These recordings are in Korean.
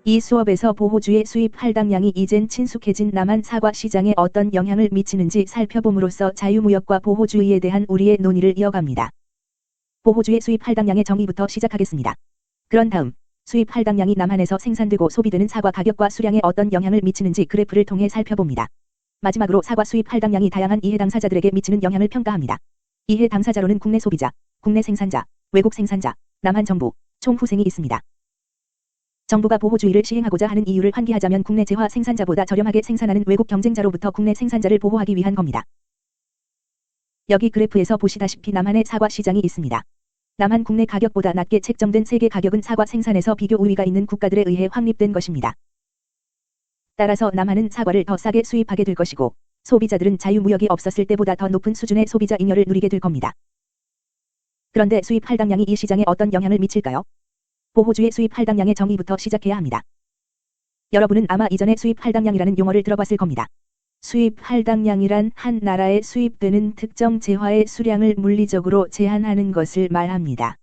이 수업에서 보호주의 수입 할당량이 이젠 친숙해진 남한 사과 시장에 어떤 영향을 미치는지 살펴봄으로써 자유무역과 보호주의에 대한 우리의 논의를 이어갑니다. 보호주의 수입 할당량의 정의부터 시작하겠습니다. 그런 다음 수입 할당량이 남한에서 생산되고 소비되는 사과 가격과 수량에 어떤 영향을 미치는지 그래프를 통해 살펴봅니다. 마지막으로 사과 수입 할당량이 다양한 이해 당사자들에게 미치는 영향을 평가합니다. 이해 당사자로는 국내 소비자, 국내 생산자, 외국 생산자, 남한 정부, 총 후생이 있습니다. 정부가 보호주의를 시행하고자 하는 이유를 환기하자면 국내 재화 생산자보다 저렴하게 생산하는 외국 경쟁자로부터 국내 생산자를 보호하기 위한 겁니다. 여기 그래프에서 보시다시피 남한의 사과 시장이 있습니다. 남한 국내 가격보다 낮게 책정된 세계 가격은 사과 생산에서 비교 우위가 있는 국가들에 의해 확립된 것입니다. 따라서 남한은 사과를 더 싸게 수입하게 될 것이고 소비자들은 자유무역이 없었을 때보다 더 높은 수준의 소비자 잉여를 누리게 될 겁니다. 그런데 수입 할당량이 이 시장에 어떤 영향을 미칠까요? 보호주의 수입 할당량의 정의부터 시작해야 합니다. 여러분은 아마 이전에 수입 할당량이라는 용어를 들어봤을 겁니다. 수입 할당량이란 한 나라에 수입되는 특정 재화의 수량을 물리적으로 제한하는 것을 말합니다.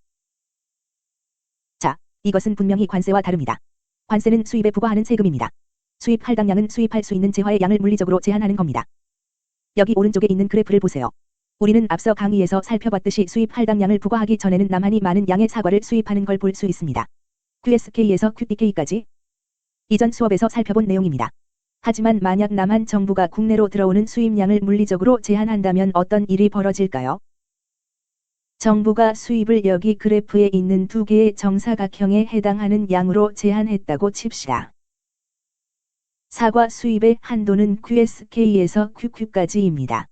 자, 이것은 분명히 관세와 다릅니다. 관세는 수입에 부과하는 세금입니다. 수입 할당량은 수입할 수 있는 재화의 양을 물리적으로 제한하는 겁니다. 여기 오른쪽에 있는 그래프를 보세요. 우리는 앞서 강의에서 살펴봤듯이 수입 할당량을 부과하기 전에는 남한이 많은 양의 사과를 수입하는 걸 볼 수 있습니다. QSK에서 QDK까지. 이전 수업에서 살펴본 내용입니다. 하지만 만약 남한 정부가 국내로 들어오는 수입량을 물리적으로 제한한다면 어떤 일이 벌어질까요? 정부가 수입을 여기 그래프에 있는 두 개의 정사각형에 해당하는 양으로 제한했다고 칩시다. 사과 수입의 한도는 QSK에서 QQ까지입니다.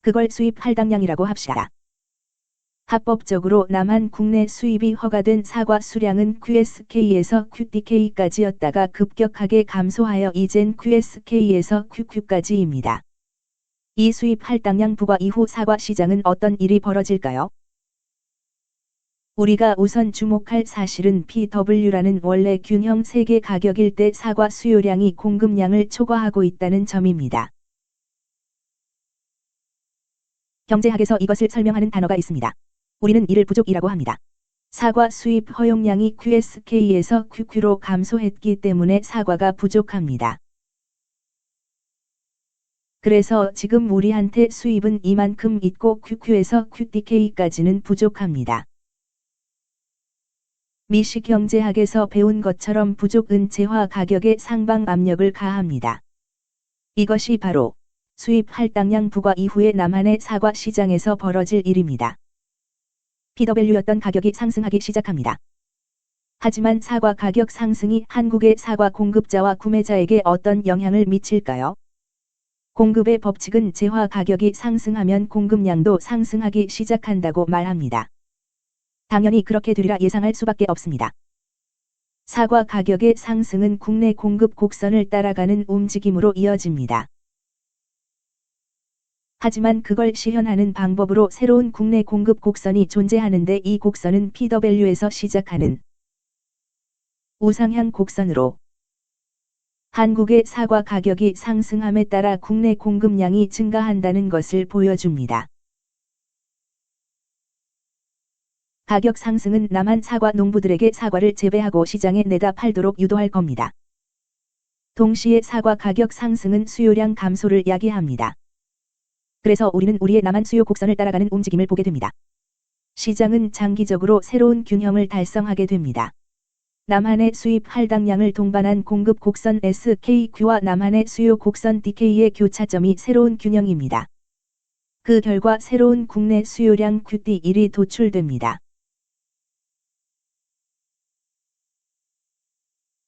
그걸 수입 할당량이라고 합시다. 합법적으로 남한 국내 수입이 허가된 사과 수량은 QSK에서 QDK까지였다가 급격하게 감소하여 이젠 QSK에서 QQ까지입니다. 이 수입 할당량 부과 이후 사과 시장은 어떤 일이 벌어질까요? 우리가 우선 주목할 사실은 PW라는 원래 균형 세계 가격일 때 사과 수요량이 공급량을 초과하고 있다는 점입니다. 경제학에서 이것을 설명하는 단어가 있습니다. 우리는 이를 부족이라고 합니다. 사과 수입 허용량이 QSK에서 QQ로 감소했기 때문에 사과가 부족합니다. 그래서 지금 우리한테 수입은 이만큼 있고 QQ에서 QDK까지는 부족합니다. 미시경제학에서 배운 것처럼 부족은 재화 가격에 상방 압력을 가합니다. 이것이 바로 수입 할당량 부과 이후에 남한의 사과 시장에서 벌어질 일입니다. PW였던 가격이 상승하기 시작합니다. 하지만 사과 가격 상승이 한국의 사과 공급자와 구매자에게 어떤 영향을 미칠까요? 공급의 법칙은 재화 가격이 상승하면 공급량도 상승하기 시작한다고 말합니다. 당연히 그렇게 되리라 예상할 수밖에 없습니다. 사과 가격의 상승은 국내 공급 곡선을 따라가는 움직임으로 이어집니다. 하지만 그걸 실현하는 방법으로 새로운 국내 공급 곡선이 존재하는데 이 곡선은 PW에서 시작하는 우상향 곡선으로 한국의 사과 가격이 상승함에 따라 국내 공급량이 증가한다는 것을 보여줍니다. 가격 상승은 남한 사과 농부들에게 사과를 재배하고 시장에 내다 팔도록 유도할 겁니다. 동시에 사과 가격 상승은 수요량 감소를 야기합니다. 그래서 우리는 우리의 남한 수요 곡선을 따라가는 움직임을 보게 됩니다. 시장은 장기적으로 새로운 균형을 달성하게 됩니다. 남한의 수입 할당량을 동반한 공급 곡선 SKQ와 남한의 수요 곡선 DK의 교차점이 새로운 균형입니다. 그 결과 새로운 국내 수요량 QD1이 도출됩니다.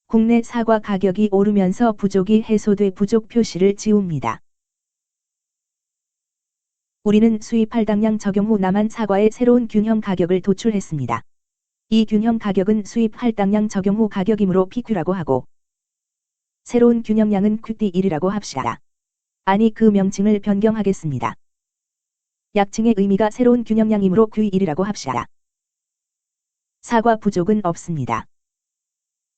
국내 사과 가격이 오르면서 부족이 해소돼 부족 표시를 지웁니다. 우리는 수입 할당량 적용 후 남한 사과의 새로운 균형 가격을 도출했습니다. 이 균형 가격은 수입 할당량 적용 후 가격이므로 PQ라고 하고 새로운 균형량은 QD1이라고 합시다. 아니 그 명칭을 변경하겠습니다. 약칭의 의미가 새로운 균형량이므로 Q1이라고 합시다. 사과 부족은 없습니다.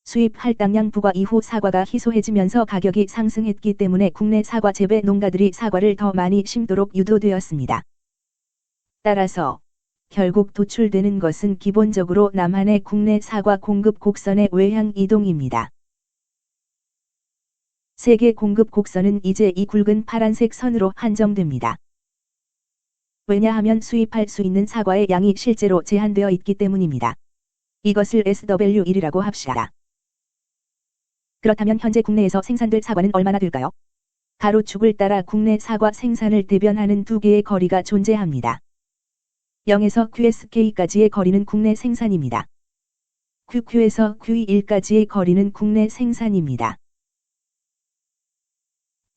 수입 할당량 부과 이후 사과가 희소해지면서 가격이 상승했기 때문에 국내 사과 재배 농가들이 사과를 더 많이 심도록 유도되었습니다. 따라서 결국 도출되는 것은 기본적으로 남한의 국내 사과 공급 곡선의 외향 이동입니다. 세계 공급 곡선은 이제 이 굵은 파란색 선으로 한정됩니다. 왜냐하면 수입할 수 있는 사과의 양이 실제로 제한되어 있기 때문입니다. 이것을 SW1이라고 합시다. 그렇다면 현재 국내에서 생산될 사과는 얼마나 될까요? 가로축을 따라 국내 사과 생산을 대변하는 두 개의 거리가 존재합니다. 0에서 QSK까지의 거리는 국내 생산입니다. QQ에서 Q1까지의 거리는 국내 생산입니다.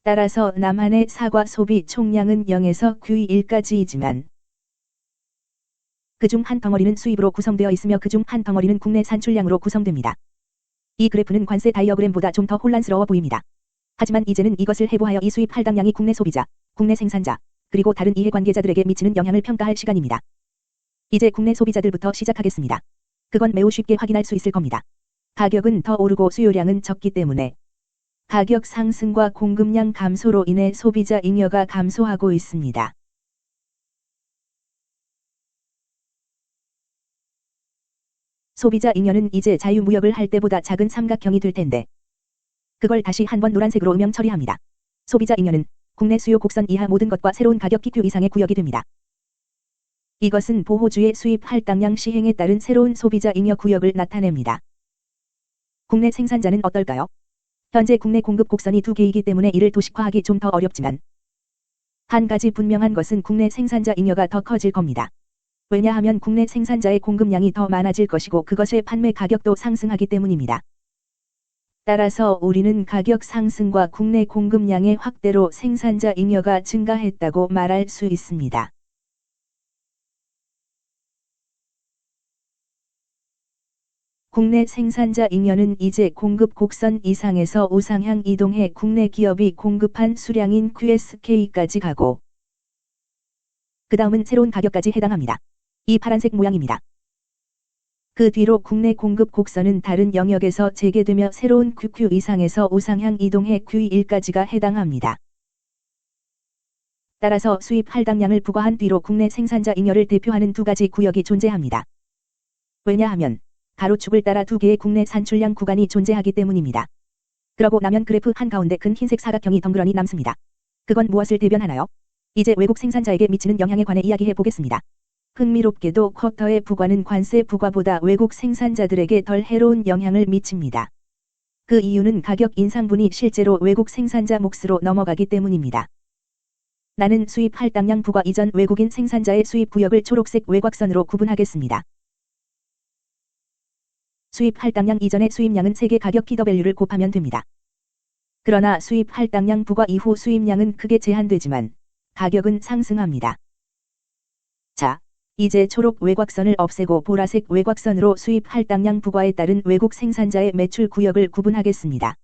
따라서 남한의 사과 소비 총량은 0에서 Q1까지이지만 그중 한 덩어리는 수입으로 구성되어 있으며 그중 한 덩어리는 국내 산출량으로 구성됩니다. 이 그래프는 관세 다이어그램보다 좀 더 혼란스러워 보입니다. 하지만 이제는 이것을 해부하여 이 수입 할당량이 국내 소비자, 국내 생산자, 그리고 다른 이해관계자들에게 미치는 영향을 평가할 시간입니다. 이제 국내 소비자들부터 시작하겠습니다. 그건 매우 쉽게 확인할 수 있을 겁니다. 가격은 더 오르고 수요량은 적기 때문에 가격 상승과 공급량 감소로 인해 소비자 잉여가 감소하고 있습니다. 소비자 잉여는 이제 자유무역을 할 때보다 작은 삼각형이 될 텐데 그걸 다시 한번 노란색으로 음영 처리합니다. 소비자 잉여는 국내 수요 곡선 이하 모든 것과 새로운 가격 PQ 이상의 구역이 됩니다. 이것은 보호주의 수입 할당량 시행에 따른 새로운 소비자 잉여 구역을 나타냅니다. 국내 생산자는 어떨까요? 현재 국내 공급 곡선이 두 개이기 때문에 이를 도식화하기 좀 더 어렵지만 한 가지 분명한 것은 국내 생산자 잉여가 더 커질 겁니다. 왜냐하면 국내 생산자의 공급량이 더 많아질 것이고 그것의 판매 가격도 상승하기 때문입니다. 따라서 우리는 가격 상승과 국내 공급량의 확대로 생산자 잉여가 증가했다고 말할 수 있습니다. 국내 생산자 잉여는 이제 공급 곡선 이상에서 우상향 이동해 국내 기업이 공급한 수량인 QSK까지 가고 그 다음은 새로운 가격까지 해당합니다. 이 파란색 모양입니다. 그 뒤로 국내 공급 곡선은 다른 영역에서 재개되며 새로운 QQ 이상에서 우상향 이동해 Q1까지가 해당합니다. 따라서 수입 할당량을 부과한 뒤로 국내 생산자 잉여를 대표하는 두 가지 구역이 존재합니다. 왜냐하면 가로축을 따라 두 개의 국내 산출량 구간이 존재하기 때문입니다. 그러고 나면 그래프 한가운데 큰 흰색 사각형이 덩그러니 남습니다. 그건 무엇을 대변하나요? 이제 외국 생산자에게 미치는 영향에 관해 이야기해 보겠습니다. 흥미롭게도 쿼터의 부과는 관세 부과보다 외국 생산자들에게 덜 해로운 영향을 미칩니다. 그 이유는 가격 인상분이 실제로 외국 생산자 몫으로 넘어가기 때문입니다. 나는 수입 할당량 부과 이전 외국인 생산자의 수입 구역을 초록색 외곽선으로 구분하겠습니다. 수입 할당량 이전의 수입량은 세계 가격 PW를 곱하면 됩니다. 그러나 수입 할당량 부과 이후 수입량은 크게 제한되지만 가격은 상승합니다. 자, 이제 초록 외곽선을 없애고 보라색 외곽선으로 수입 할당량 부과에 따른 외국 생산자의 매출 구역을 구분하겠습니다.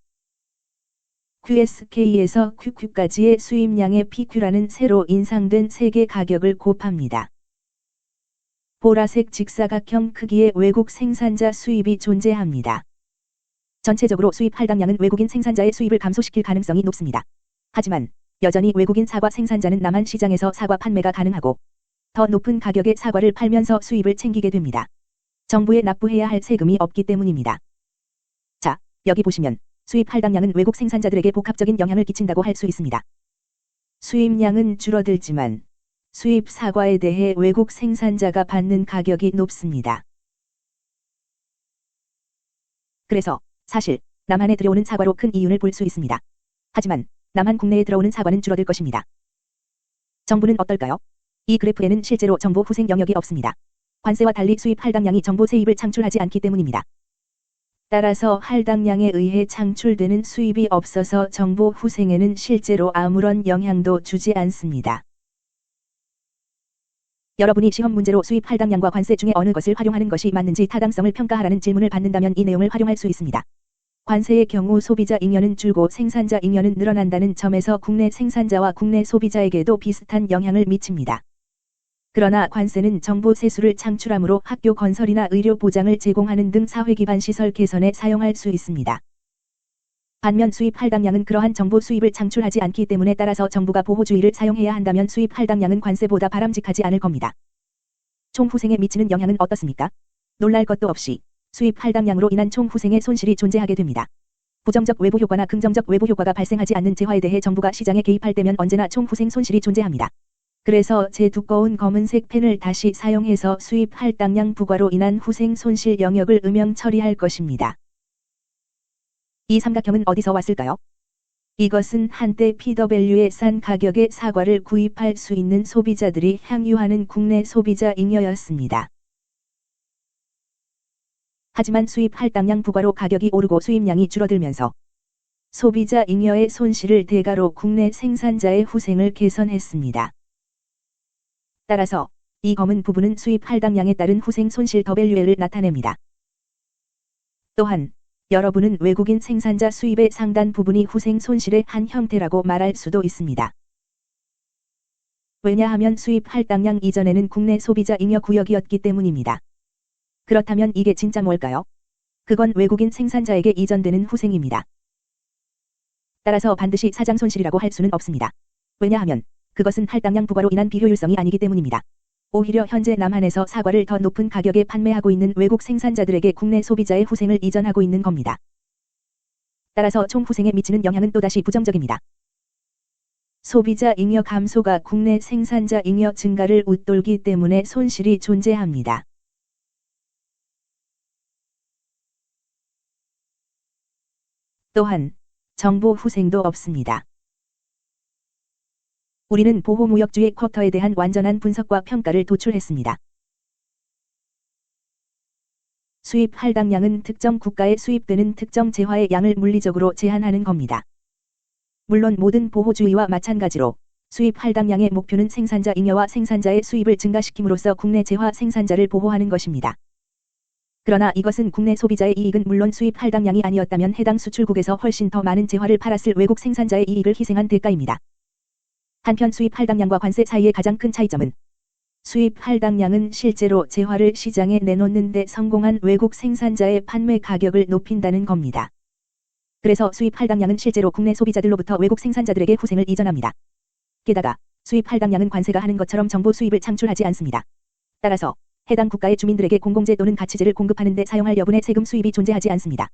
QSK에서 QQ까지의 수입량의 PQ라는 새로 인상된 세계 가격을 곱합니다. 보라색 직사각형 크기의 외국 생산자 수입이 존재합니다. 전체적으로 수입 할당량은 외국인 생산자의 수입을 감소시킬 가능성이 높습니다. 하지만 여전히 외국인 사과 생산자는 남한 시장에서 사과 판매가 가능하고 더 높은 가격의 사과를 팔면서 수입을 챙기게 됩니다. 정부에 납부해야 할 세금이 없기 때문입니다. 자, 여기 보시면 수입 할당량은 외국 생산자들에게 복합적인 영향을 끼친다고 할 수 있습니다. 수입량은 줄어들지만 수입 사과에 대해 외국 생산자가 받는 가격이 높습니다. 그래서 사실 남한에 들여오는 사과로 큰 이윤을 볼 수 있습니다. 하지만 남한 국내에 들어오는 사과는 줄어들 것입니다. 정부는 어떨까요? 이 그래프에는 실제로 정보 후생 영역이 없습니다. 관세와 달리 수입 할당량이 정보 세입을 창출하지 않기 때문입니다. 따라서 할당량에 의해 창출되는 수입이 없어서 정보 후생에는 실제로 아무런 영향도 주지 않습니다. 여러분이 시험 문제로 수입 할당량과 관세 중에 어느 것을 활용하는 것이 맞는지 타당성을 평가하라는 질문을 받는다면 이 내용을 활용할 수 있습니다. 관세의 경우 소비자 잉여는 줄고 생산자 잉여는 늘어난다는 점에서 국내 생산자와 국내 소비자에게도 비슷한 영향을 미칩니다. 그러나 관세는 정보 세수를 창출하므로 학교 건설이나 의료 보장을 제공하는 등 사회기반 시설 개선에 사용할 수 있습니다. 반면 수입 할당량은 그러한 정보 수입을 창출하지 않기 때문에 따라서 정부가 보호주의를 사용해야 한다면 수입 할당량은 관세보다 바람직하지 않을 겁니다. 총후생에 미치는 영향은 어떻습니까? 놀랄 것도 없이 수입 할당량으로 인한 총후생의 손실이 존재하게 됩니다. 부정적 외부 효과나 긍정적 외부 효과가 발생하지 않는 재화에 대해 정부가 시장에 개입할 때면 언제나 총후생 손실이 존재합니다. 그래서 제 두꺼운 검은색 펜을 다시 사용해서 수입 할당량 부과로 인한 후생 손실 영역을 음영 처리할 것입니다. 이 삼각형은 어디서 왔을까요? 이것은 한때 PW의 싼 가격에 사과를 구입할 수 있는 소비자들이 향유하는 국내 소비자 잉여였습니다. 하지만 수입 할당량 부과로 가격이 오르고 수입량이 줄어들면서 소비자 잉여의 손실을 대가로 국내 생산자의 후생을 개선했습니다. 따라서 이 검은 부분은 수입 할당량에 따른 후생 손실 더밸류에를 나타냅니다. 또한 여러분은 외국인 생산자 수입의 상단 부분이 후생 손실의 한 형태라고 말할 수도 있습니다. 왜냐하면 수입 할당량 이전에는 국내 소비자 잉여 구역이었기 때문입니다. 그렇다면 이게 진짜 뭘까요? 그건 외국인 생산자에게 이전되는 후생입니다. 따라서 반드시 사장 손실이라고 할 수는 없습니다. 왜냐하면 그것은 할당량 부과로 인한 비효율성이 아니기 때문입니다. 오히려 현재 남한에서 사과를 더 높은 가격에 판매하고 있는 외국 생산자들에게 국내 소비자의 후생을 이전하고 있는 겁니다. 따라서 총 후생에 미치는 영향은 또다시 부정적입니다. 소비자 잉여 감소가 국내 생산자 잉여 증가를 웃돌기 때문에 손실이 존재합니다. 또한 정보 후생도 없습니다. 우리는 보호무역주의 쿼터에 대한 완전한 분석과 평가를 도출했습니다. 수입 할당량은 특정 국가에 수입되는 특정 재화의 양을 물리적으로 제한하는 겁니다. 물론 모든 보호주의와 마찬가지로 수입 할당량의 목표는 생산자 잉여와 생산자의 수입을 증가시킴으로써 국내 재화 생산자를 보호하는 것입니다. 그러나 이것은 국내 소비자의 이익은 물론 수입 할당량이 아니었다면 해당 수출국에서 훨씬 더 많은 재화를 팔았을 외국 생산자의 이익을 희생한 대가입니다. 한편 수입 할당량과 관세 사이의 가장 큰 차이점은 수입 할당량은 실제로 재화를 시장에 내놓는 데 성공한 외국 생산자의 판매 가격을 높인다는 겁니다. 그래서 수입 할당량은 실제로 국내 소비자들로부터 외국 생산자들에게 후생을 이전합니다. 게다가 수입 할당량은 관세가 하는 것처럼 정보 수입을 창출하지 않습니다. 따라서 해당 국가의 주민들에게 공공재 또는 가치재를 공급하는 데 사용할 여분의 세금 수입이 존재하지 않습니다.